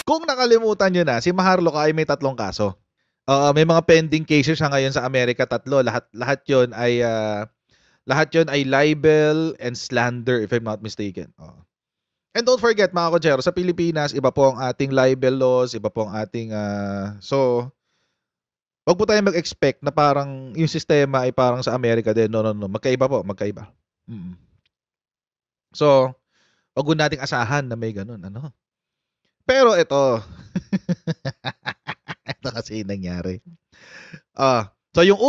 Kung nakalimutan nyo na, si Maharlika ay may 3 kaso. May mga pending cases siya ngayon sa Amerika, 3. Lahat 'yon ay libel and slander if I'm not mistaken. And don't forget mga kochero, sa Pilipinas iba po ang ating libel laws, iba po ang ating so wag po tayong mag-expect na parang yung sistema ay parang sa Amerika din. No. Magkaiba po, magkaiba. So, wag po nating asahan na may ganun, ano. Pero ito, ito kasi yung nangyari. So yung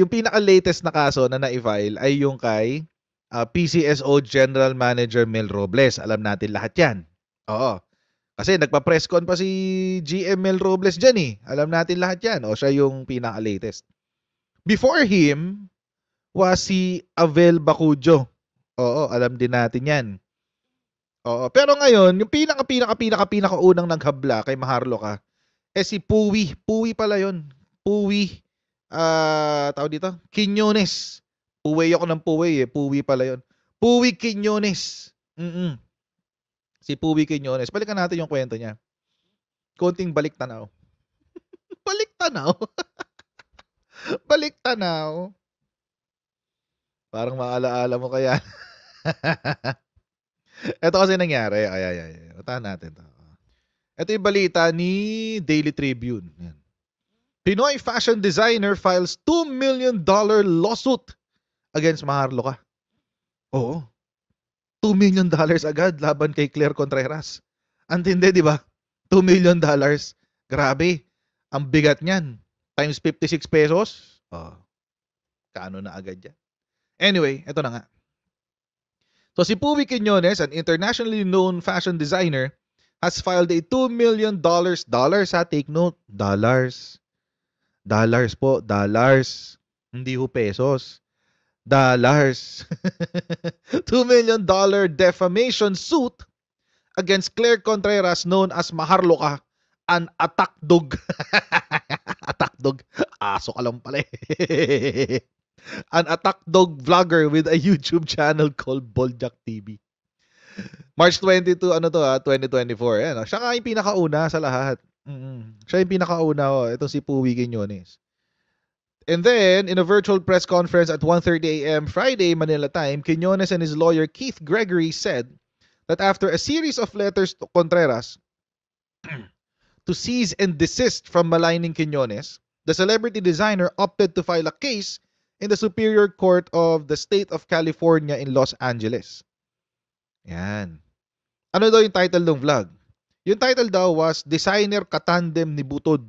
pinaka-latest na kaso na na-file ay yung kay PCSO General Manager Mel Robles. Alam natin lahat yan. Oo. Kasi nagpa-press con pa si GM Mel Robles dyan eh. Alam natin lahat yan. Siya yung pinaka-latest. Before him was si Avel Bacujo. Oo, alam din natin yan. Oo. Pero ngayon, yung pinaka-unang naghabla kay Maharlika si Puwi. Puwi pala yun. Puwi. Tawag dito? Quiñones. Puwi ako ng Puwi eh. Puwi pala yun. Puwi Quiñones. Si Puwi Quiñones. Balikan natin yung kwento niya. Konting balik tanaw. Balik tanaw? Balik tanaw. Parang maalaala mo kaya. Ito kasi nangyari. Ay. Utahan natin to. Ito yung balita ni Daily Tribune. Yan. Pinoy fashion designer files $2 million lawsuit against Maharlika. Oo. $2 million agad laban kay Claire Contreras. Antindi, di ba? $2 million. Grabe. Ang bigat niyan. Times 56 pesos. Kaano na agad yan? Anyway, ito na nga. So si Puwi Quiñones, an internationally known fashion designer, has filed a $2 million take note, dollars po, hindi ho pesos, dollars, $2 million defamation suit against Claire Contreras known as Maharlika, an attack dog. Attack dog, aso ka lang pala eh. An attack dog vlogger with a YouTube channel called Boljak TV. March 22, 2024. Ayan, siya nga yung pinakauna sa lahat. Siya yung pinakauna, itong si Puwi Quiñones. And then, in a virtual press conference at 1:30 a.m. Friday, Manila time, Quiñones and his lawyer Keith Gregory said that after a series of letters to Contreras to cease and desist from maligning Quiñones, the celebrity designer opted to file a case in the Superior Court of the State of California in Los Angeles. Yan. Ano daw yung title ng vlog? Yung title daw was Designer Katandem ni Butod.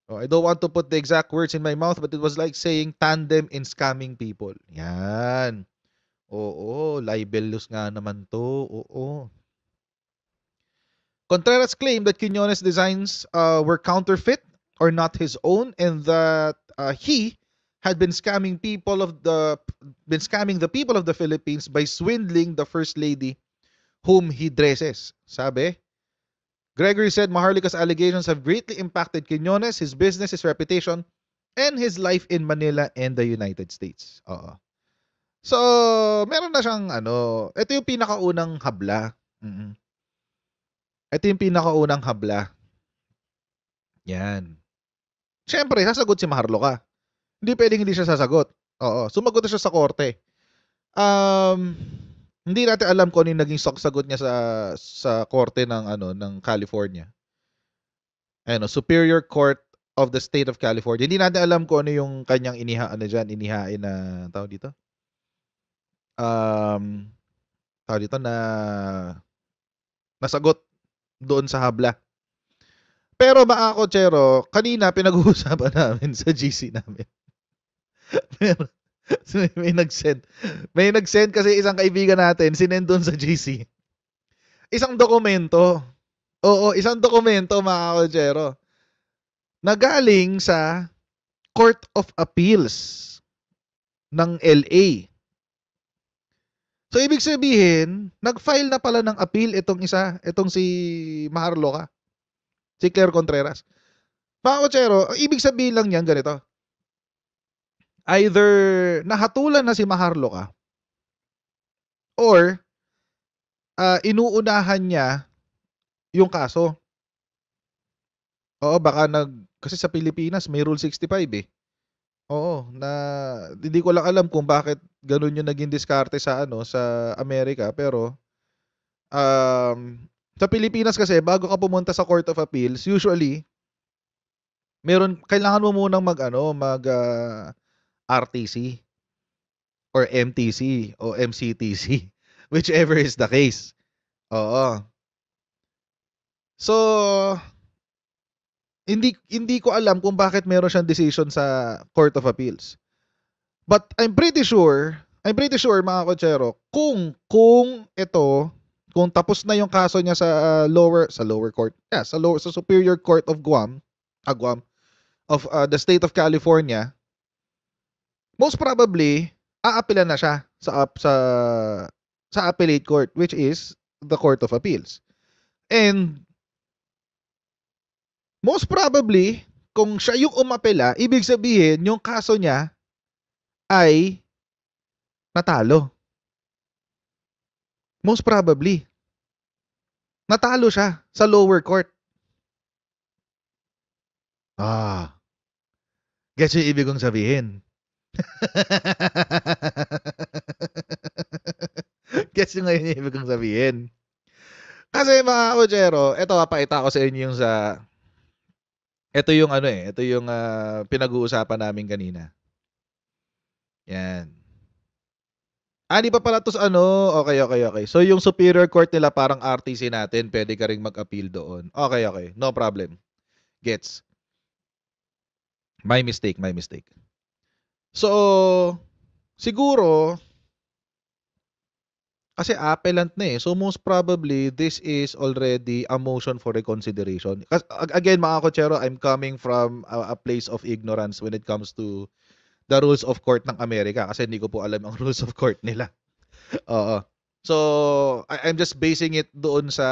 I don't want to put the exact words in my mouth, but it was like saying tandem in scamming people. Yan. Oo, libelous nga naman to. Oo. Contreras claimed that Quiñones' designs were counterfeit or not his own, and that he had been scamming the people of the Philippines by swindling the First Lady whom he dresses. Sabi, Gregory said Maharlika's allegations have greatly impacted Quiñones, his business, his reputation, and his life in Manila and the United States. So, meron na siyang ito yung pinakaunang habla. Ito yung pinakaunang habla. Yan. Siyempre, sasagot si Maharlika. Hindi pwedeng hindi siya sasagot. Sumagot na siya sa korte. Hindi natin alam kung ano yung naging sagot niya sa korte ng California. Superior Court of the State of California. Hindi natin alam kung ano yung kanyang inihain na tawag dito. Na nasagot doon sa habla. Pero mga kotsero, kanina pinag-uusapan namin sa GC namin. May nag-send kasi isang kaibigan natin, sinend doon sa GC. Isang dokumento. Isang dokumento mga kotsero. Nagaling sa Court of Appeals ng LA. So ibig sabihin, nag-file na pala ng appeal itong si Maharlika. Si Claire Contreras. Mga kotsero, ibig sabihin lang yan ganito. Either nahatulan na si Maharlika or inuunahan niya yung kaso. Oo, baka kasi sa Pilipinas may Rule 65 eh. Oo, na hindi ko lang alam kung bakit gano'n yung naging diskarte sa sa Amerika, pero sa Pilipinas kasi bago ka pumunta sa Court of Appeals, usually kailangan mo munang RTC or MTC o MCTC, whichever is the case. Oo. So, hindi ko alam kung bakit meron siyang decision sa Court of Appeals. But I'm pretty sure mga kotsero, kung tapos na yung kaso niya sa lower court, sa Superior Court of Guam, of the state of California, most probably aapilan na siya sa appellate court, which is the Court of Appeals. And most probably, kung siya yung umapela, ibig sabihin yung kaso niya ay natalo. Most probably. Natalo siya sa lower court. Gets yung ibig kong sabihin? Gets yung ngayon yung ibig kong sabihin? Kasi mga kotsero, eto papakita ko sa inyo yung ito yung ito yung pinag-uusapan namin kanina. Yan. Di pa pala to okay. So yung Superior Court nila parang RTC natin, pwede ka ring mag-appeal doon. Okay. No problem. Gets. My mistake. So, siguro, kasi appellant na eh. So, most probably, this is already a motion for reconsideration. Again, mga kotsero, I'm coming from a place of ignorance when it comes to the rules of court ng Amerika. Kasi hindi ko po alam ang rules of court nila. Oo. So, I'm just basing it doon sa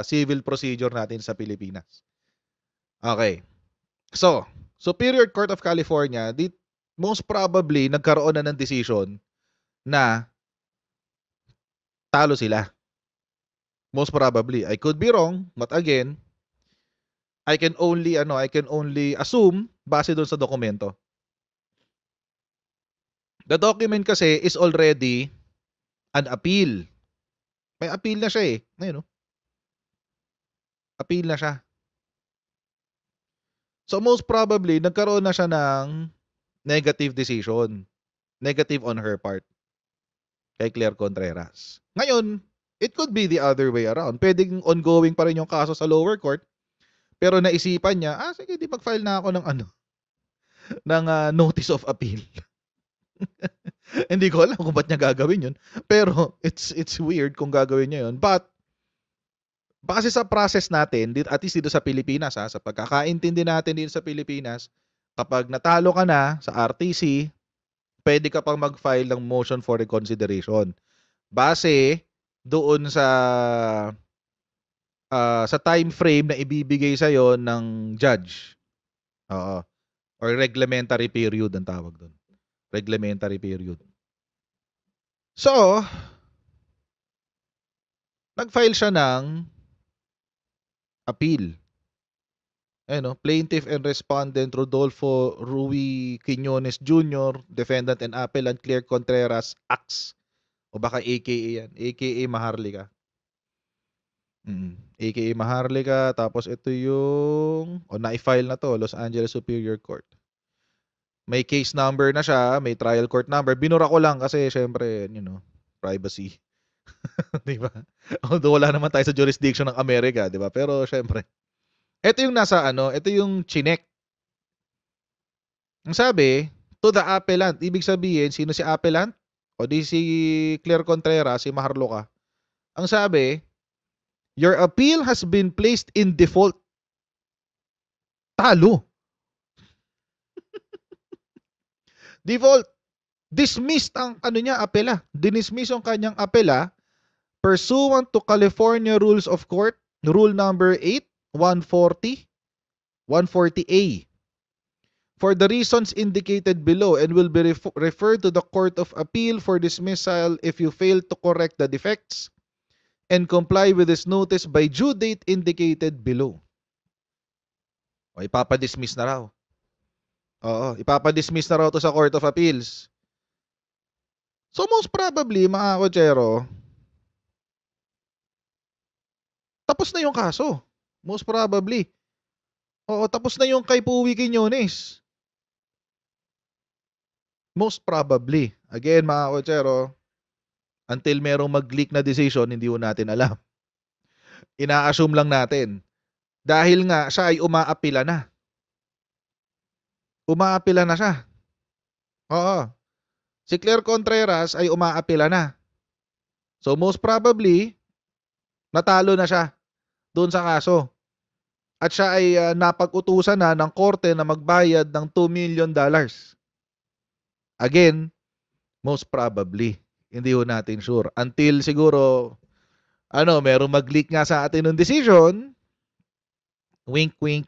civil procedure natin sa Pilipinas. Okay. So, Superior Court of California, most probably, nagkaroon na ng decision na talo sila. Most probably. I could be wrong, but again, I can only assume base doon sa dokumento. The document kasi is already an appeal. May appeal na siya eh. Ayun, no? Appeal na siya. So most probably, nagkaroon na siya ng negative decision. Negative on her part. Kay Claire Contreras. Ngayon, it could be the other way around. Pwedeng ongoing pa rin yung kaso sa lower court. Pero naisipan niya, sige, di mag-file na ako ng ng notice of appeal. Hindi ko alam kung ba't niya gagawin yun. Pero it's weird kung gagawin niya yun. But kasi sa process natin, at least dito sa Pilipinas, sa pagkakaintindi natin dito sa Pilipinas, kapag natalo ka na sa RTC, pwede ka pang mag-file ng motion for reconsideration. Base doon sa time frame na ibibigay sa'yo ng judge. Oo. Or reglementary period ang tawag doon. Reglementary period. So, nag-file siya ng appeal. Plaintiff and respondent Rodolfo Rui Quiñones Jr., defendant and appellant Claire Contreras Ax. O baka AKA yan. AKA Maharlika. AKA Maharlika. Tapos ito yung na-file na to, Los Angeles Superior Court. May case number na siya, may trial court number. Binura ko lang kasi syempre, privacy. 'Di ba? Although wala naman tayo sa jurisdiction ng Amerika, 'di ba? Pero syempre. Ito yung ito yung chinek. Ang sabi, to the appellant, ibig sabihin, sino si appellant? O di si Claire Contreras, si Maharlika. Ang sabi, your appeal has been placed in default. Talo. Default. Dismissed ang apela. Dinismiss yung kanyang apela pursuant to California Rules of Court, Rule number 8, 140, 140A. For the reasons indicated below and will be referred to the Court of Appeal for dismissal if you fail to correct the defects, and comply with this notice by due date indicated below. O, ipapadismiss na raw. Oo, ipapadismiss na raw to sa Court of Appeals. So most probably, mga kotsero, tapos na yung kaso. Most probably. Oo, tapos na yung kay Puwi Quiñones. Most probably. Again, mga kotsero, until merong mag-leak na decision, hindi ko natin alam. Ina-assume lang natin. Dahil nga, siya ay umaapila na. Umaapila na siya. Oo. Si Claire Contreras ay umaapila na. So most probably, natalo na siya doon sa kaso. At siya ay napag-utusan na ng korte na magbayad ng $2 million. Again, most probably. Hindi ho natin sure. Until siguro, merong mag-leak nga sa atin ng decision. Wink, wink.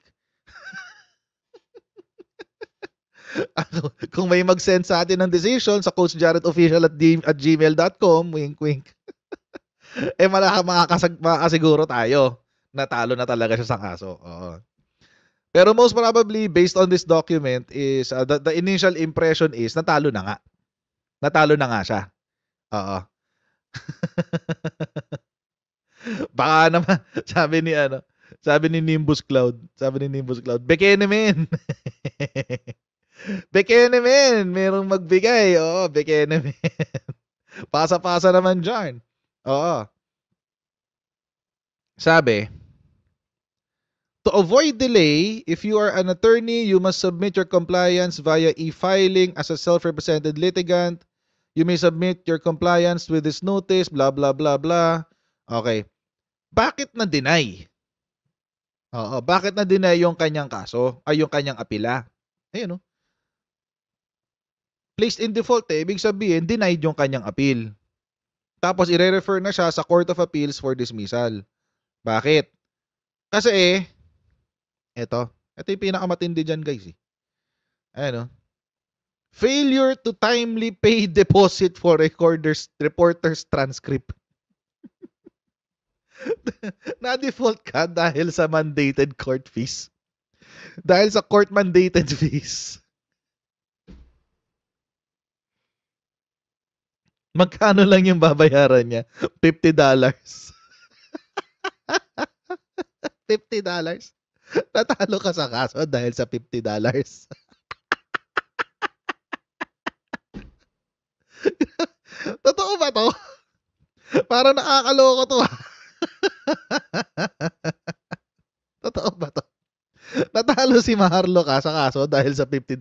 Kung may mag-send sa atin ng decision sa coachjaredofficial@gmail.com, wink, wink. Makakasiguro tayo. Natalo na talaga siya sa kaso. Oo. Pero most probably, based on this document, is the initial impression is natalo na nga. Natalo na nga siya. Oo. Baka naman, sabi ni Nimbus Cloud, Bekenemen. Bekenemen, merong magbigay. Oo, Bekenemen. Pasa-pasa naman dyan. Oo. Sabi, to avoid delay, if you are an attorney, you must submit your compliance via e-filing as a self-represented litigant. You may submit your compliance with this notice, blah, blah, blah, blah. Okay. Bakit na-deny? Oo, bakit na-deny yung kanyang kaso? Ay, yung kanyang apila? Ayun, no? Placed in default, ibig sabihin, denied yung kanyang appeal. Tapos, i-refer na siya sa Court of Appeals for dismissal. Bakit? Kasi, ito yung pinakamatindi dyan, guys. Ayan, no? Failure to timely pay deposit for reporter's transcript. Na-default ka dahil sa mandated court fees. Dahil sa court mandated fees. Magkano lang yung babayaran niya? $50. $50. Natalo ka sa kaso dahil sa $50. Totoo ba to? Parang nakakaloko to. Totoo ba to? Natalo si Maharlo ka sa kaso dahil sa $50.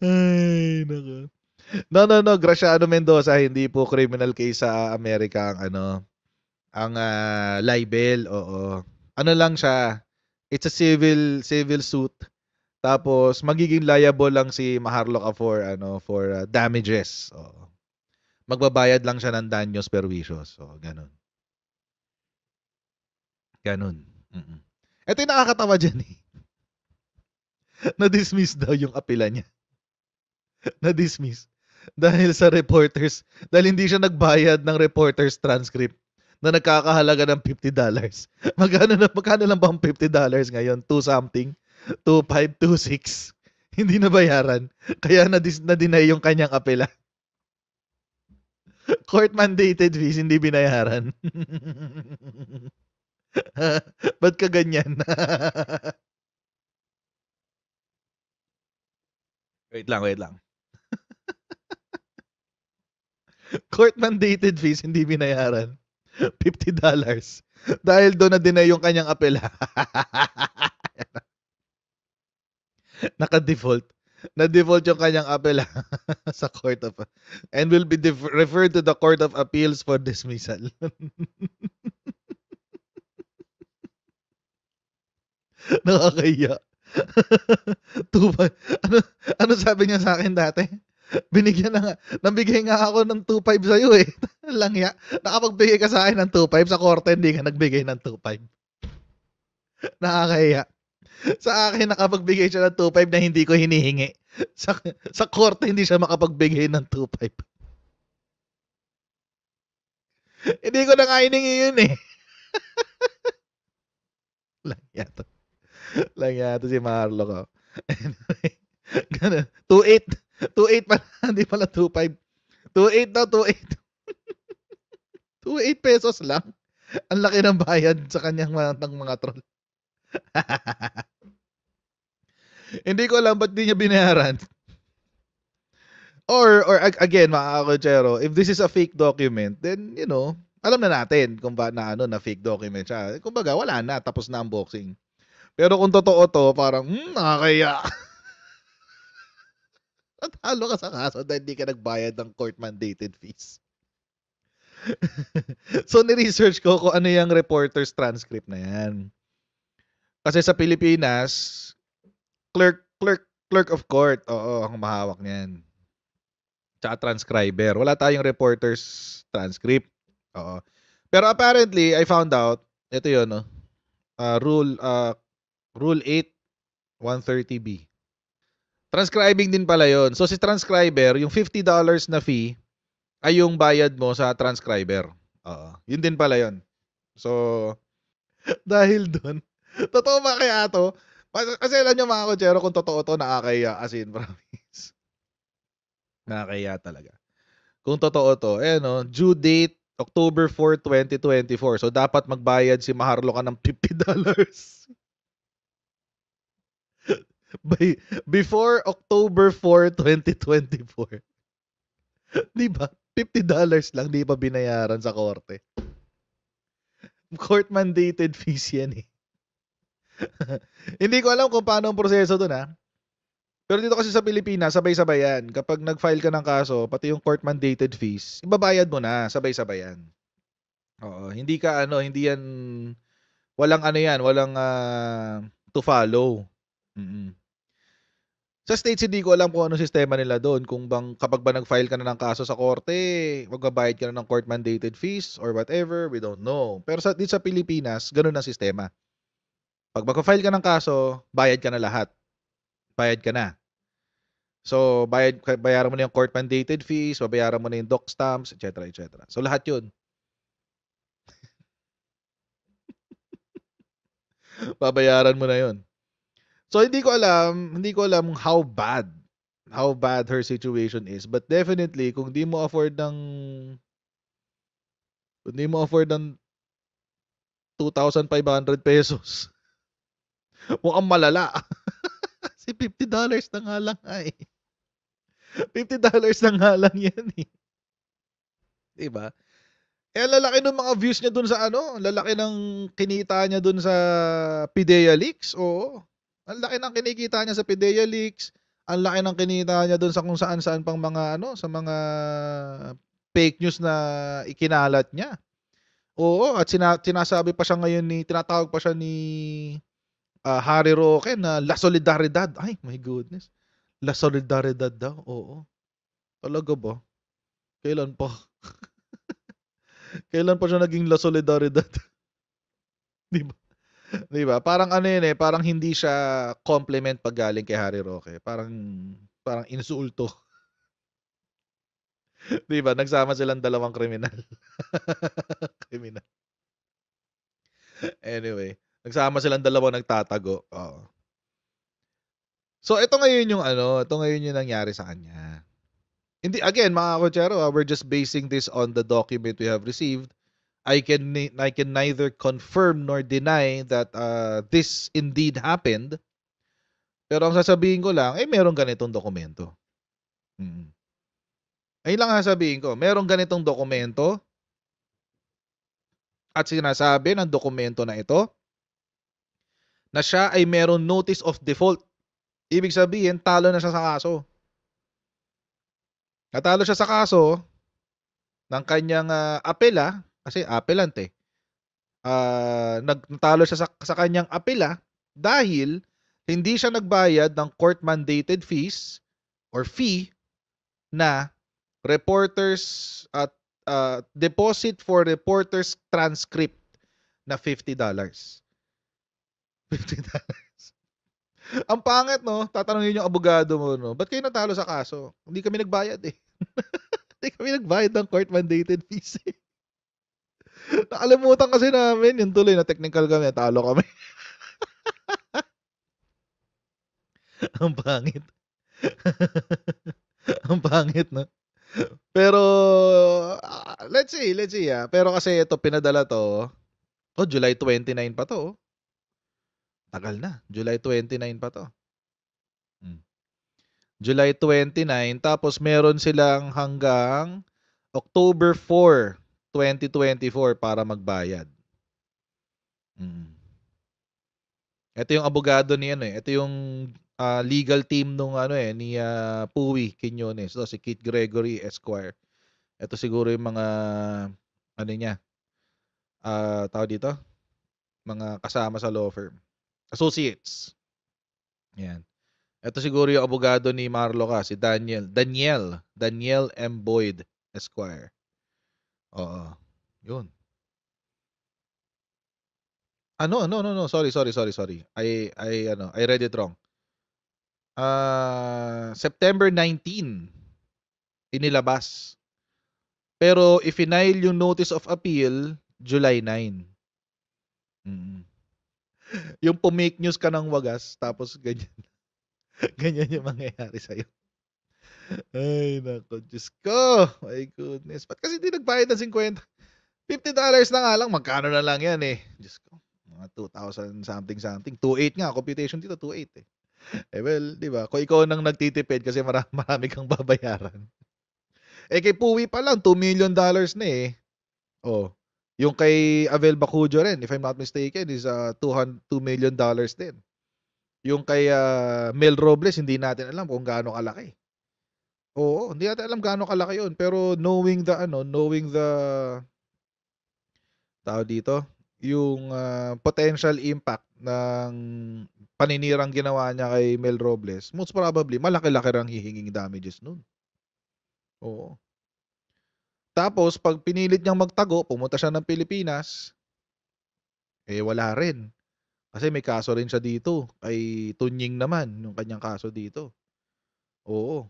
Ay, nako. No. Graciano Mendoza, hindi po criminal case sa Amerika ang libel. Oo. Ano lang siya? It's a civil suit. Tapos magiging liable lang si Maharlika for damages. Oo. Magbabayad lang siya ng daños perjuicios. So, ganun. Ito yung nakakatawa dyan eh. Na-dismiss daw yung apela niya. Na-dismiss. Dahil sa reporters. Dahil hindi siya nagbayad ng reporter's transcript na nagkakahalaga ng $50. Magkano lang ba ang $50 ngayon? 2 something? 2.5, 2.6. Hindi na bayaran. Kaya na-deny yung kanyang apela. Court mandated fees, hindi binayaran. Ba't ka ganyan? Wait lang. Court mandated fees, hindi binayaran. $50. Dahil doon na-deny yung kanyang apela. Naka-default. Na-default yung kanyang apela sa Court of and will be referred to the Court of Appeals for dismissal. Nakakaya. Ano sabi niya sa akin dati? Nabigay nga ako ng 2.5 sa'yo eh. Langya. Nakapagbigay ka sa akin ng 2.5 sa korte, hindi ka nagbigay ng 2.5. Nakakaya. Sa akin, nakapagbigay siya ng 2.5 na hindi ko hinihingi. Sa korte, hindi siya makapagbigay ng 2.5. Hindi ko na nga hiningi yun eh. Lang yato si Marlo ko. Anyway, ganun. 2.8. 2.8 pala. Hindi pala 2.5. 2.8 daw, 2.8. 2.8 pesos lang. Ang laki ng bayad sa kanyang mga troll. Hindi ko alam ba't di niya binayaran. Or again, mga kakotsero, if this is a fake document, then, alam na natin kung ba na fake document siya. Kumbaga, wala na, tapos na unboxing. Pero kung totoo to, parang, nakakaya. Natalo ka sa kaso dahil hindi ka nagbayad ng court-mandated fees. So, ni-research ko kung ano yung reporter's transcript na yan. Kasi sa Pilipinas, clerk of court, oo, ang mahawak niyan. Tsaka transcriber. Wala tayong reporter's transcript. Oo. Pero apparently, I found out, ito yun, no? Rule 8, 130B. Transcribing din pala yon. So, si transcriber, yung $50 na fee, ay yung bayad mo sa transcriber. Oo. Yun din pala yon. So, dahil dun, totoo ba kaya to? Kasi alam nyo mga kotsero, kung totoo to, nakakaya. As in, promise. Nakakaya talaga. Kung totoo to, due date, October 4, 2024. So, dapat magbayad si Maharlo ka ng $50. Before October 4, 2024. Di ba? $50 lang, di pa binayaran sa korte. Court mandated fees yan eh. Hindi ko alam kung paano ang proseso doon ha. Pero dito kasi sa Pilipinas, sabay-sabay yan. Kapag nag-file ka ng kaso, pati yung court mandated fees, ibabayad mo na, sabay-sabay yan. Oo, hindi yan, walang walang to follow. Sa States, hindi ko alam kung ano sistema nila doon. Kung kapag ba nag-file ka na ng kaso sa korte, magbabayad ka na ng court mandated fees or whatever, we don't know. Pero dito sa Pilipinas, ganun ang sistema. Pag mag-file ka ng kaso, bayad ka na lahat. Bayad ka na. So, bayaran mo na yung court mandated fees, bayaran mo na yung doc stamps, etc. etc. So, lahat yun. Babayaran mo na yun. So, hindi ko alam how bad her situation is. But definitely, kung di mo afford ng 2,500 pesos, mukhang malala. Kasi $50 na nga lang ay. $50 na nga lang yan eh. Diba? Lalaki ng mga views niya dun sa lalaki ng kinita niya dun sa PIDEA Leaks. Oo. Ang laki ng kinikita niya sa PIDEA Leaks. Ang laki ng kinita niya dun sa kung saan-saan pang mga sa mga fake news na ikinalat niya. Oo, at sinasabi pa siya ngayon tinatawag pa siya ni Harry Roque na La Solidaridad. Ay, my goodness. La Solidaridad daw. Oo. Talaga ba? Kailan pa? Kailan pa siya naging La Solidaridad? Di ba? Di ba? Parang parang hindi siya compliment pag galing kay Harry Roque. Parang insulto. Di ba? Nagsama silang dalawang kriminal. Kriminal. Anyway, nagsama silang dalawa nagtatago. Oo. So, ito ngayon yung nangyari sa kanya. Hindi, again, mga kotsero, we're just basing this on the document we have received. I can neither confirm nor deny that this indeed happened. Pero ang sasabihin ko lang, merong ganitong dokumento. Ayun lang sasabihin ko, merong ganitong dokumento at sinasabi ng dokumento na ito na siya ay merong notice of default. Ibig sabihin, talo na siya sa kaso. Natalo siya sa kaso ng kanyang apela, kasi appellant eh. Natalo siya sa kanyang apela dahil hindi siya nagbayad ng court mandated fees or fee na reporters at deposit for reporters transcript na $50. $50. Ang pangit, no? Tatanungin yung abogado mo, no? Ba't kayo natalo sa kaso? Hindi kami nagbayad eh. Hindi kami nagbayad ng court mandated fees eh. Nakalimutan kasi namin. Yung tuloy na technical kami. Talo kami. Ang pangit. Ang pangit, no? Pero, let's see. Pero kasi ito, pinadala to. July 29 pa to. Tagal na. July 29 pa to. July 29. Tapos meron silang hanggang October 4, 2024 para magbayad. Ito yung abogado ni ito yung legal team nung ni Puwi Quiñones. So, si Keith Gregory Esquire. Ito siguro yung mga niya. Tawag dito? Mga kasama sa law firm. Associates. Yan. Ito siguro yung abogado ni Marloca, si Daniel M. Boyd Esquire. Oo. Yun. No. Sorry. I read it wrong. September 19 inilabas. Pero i-file yung notice of appeal July 9. Yung pumake news ka ng wagas tapos ganyan. Ganyan yung mangyayari sa'yo. Ay, nako. Diyos ko. My goodness. Ba't kasi di nagbayad ng 50? $50 na nga lang. Magkano na lang yan eh. Diyos ko. Mga 2,000 something. 2,800 nga. Computation dito, 2,800 eh. Well, di ba? Kung ikaw nang nagtitipid kasi marami kang babayaran. Kay Puwi pa lang, $2 million na eh. Yung kay Avel Bacujo rin, if I'm not mistaken, is $2 million din. Yung kay Mel Robles, hindi natin alam kung gaano kalaki. Oo, hindi natin alam gaano kalaki yun. Pero knowing the tawag dito, yung potential impact ng paninirang ginawa niya kay Mel Robles, most probably, malaki-laki rang hihinging damages nun. Oo. Tapos, pag pinilit niyang magtago, pumunta siya ng Pilipinas, wala rin. Kasi may kaso rin siya dito. Kay Tunying naman, yung kanyang kaso dito. Oo.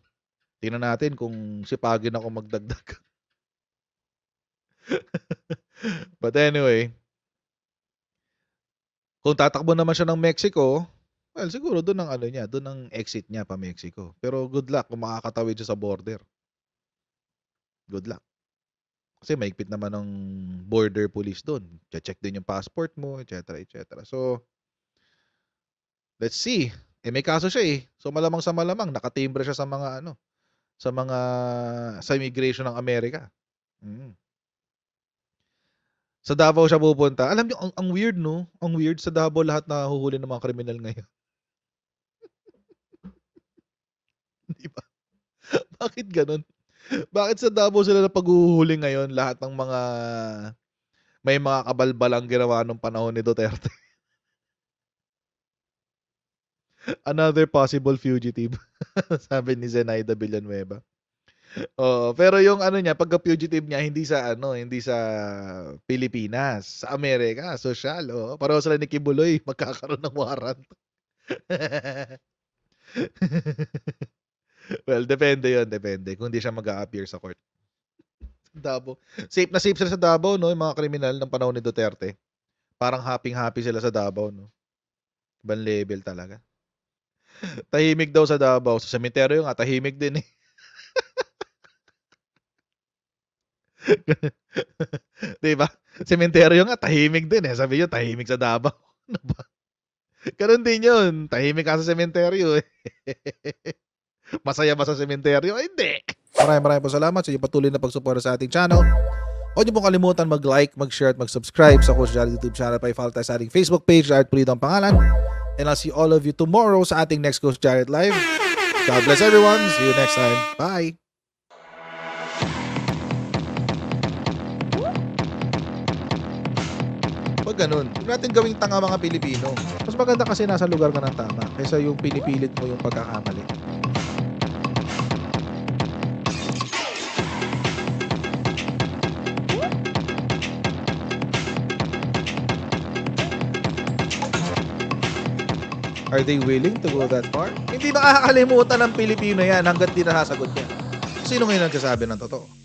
Tingnan natin kung sipagin ako magdagdag. But anyway, kung tatakbo naman siya ng Mexico, well, siguro doon ang doon ang exit niya pa Mexico. Pero good luck kung makakatawid siya sa border. Good luck. Kasi maigpit naman ng border police doon. Check din yung passport mo, etc. So, let's see. May kaso siya eh. So malamang nakatimbre siya sa mga sa immigration ng Amerika. Sa Davao siya pupunta. Alam niyo, ang weird, no? Ang weird, sa Davao lahat nahuhuli ng mga kriminal ngayon. Di ba? Bakit ganun? Bakit sa Davao sila na paghuhuli ngayon lahat ng mga may mga kabalbalang ginawa nung panahon ni Duterte? Another possible fugitive. Sabi ni Zenaida Villanueva. Pero yung niya, pagka-fugitive niya hindi sa Pilipinas, sa Amerika, social. Pareho sila ni Kibuloy, magkakaroon ng warrant. Well, depende kung hindi siya mag-a-appear sa court. Davao. Safe na safe sila sa Davao, no? Yung mga kriminal ng panahon ni Duterte. Parang happy sila sa Davao, no? Ibang level talaga. Tahimik daw sa Davao. Sa sementeryo nga, tahimik din eh. Diba? Sementeryo nga, tahimik din eh. Sabi nyo, tahimik sa Davao. Ganun din yun. Tahimik ka sa sementeryo eh. Masaya ba sa sementeryo? Hindi. Maraming po salamat sa inyong patuloy na pagsuporta sa ating channel. Huwag niyo pong kalimutan mag-like, mag-share at mag-subscribe sa Coach Jared YouTube channel. Pa-follow tayo sa ating Facebook page, Jared Pulido ang pangalan. And I'll see all of you tomorrow sa ating next Coach Jared Live. God bless everyone. See you next time. Bye. Pag ganun, huwag natin gawing tanga mga Pilipino. Mas maganda kasi nasa lugar ka ng tama kaysa yung pinipilit mo yung pagkakamali. Are they willing to go that far? Hindi makakalimutan ng Pilipino yan hanggat di nasasagot niya. Sino ngayon nagsasabi ng totoo?